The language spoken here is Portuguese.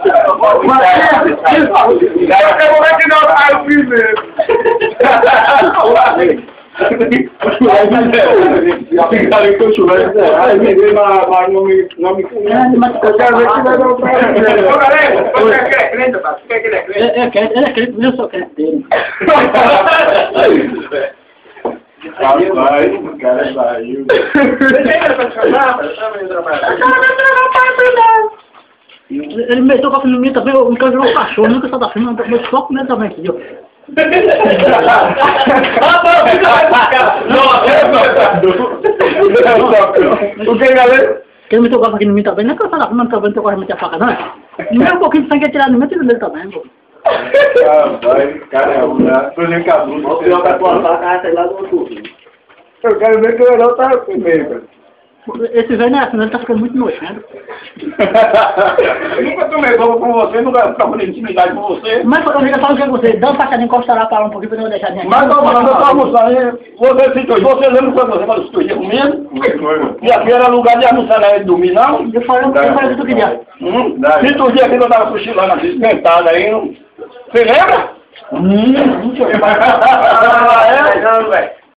Como é que não tá o primeiro? Ficaram com churrasco. Ai, me deu mas não me eu quero ver se vai dar o prazer. Ô, galera, você é crente, tá? Você quer que ele é crente? Ele é crente, eu sou crente dele. Rapaz, o cara saiu. Ele meteu com a filha também, o cara virou um cachorro, nunca só da filha, mas só com ele também, entendeu? O que, galera? Ele meteu o golpe aqui no mim também, não é que eu só da filha, não tá vendo que eu gosto de meter a faca, não é? Não é um pouquinho de sangue tirado no meu, tira dele também, pô. Rapaz, caramba, foi nem cabulo. O pior da tua faca, sei lá do outro. Eu quero ver que o Herão tá primeiro, cara. Esse velho não é assim, ele tá ficando muito nojento. Eu nunca tomei bomba com você, nunca procurei intimidade com você. Mas eu já falo com você, dá uma facadinha, encosta lá, para um pouquinho, pra não deixar de aqui. Mas tô falando, eu tô almoçando, você citou, você lembra quando você falou que ia comigo? E aqui era lugar de almoçar, não era de dormir, não? Eu falei o que tu queria. Se tu dia que eu tava cochilando assim, sentado aí, você lembra? Não, velho.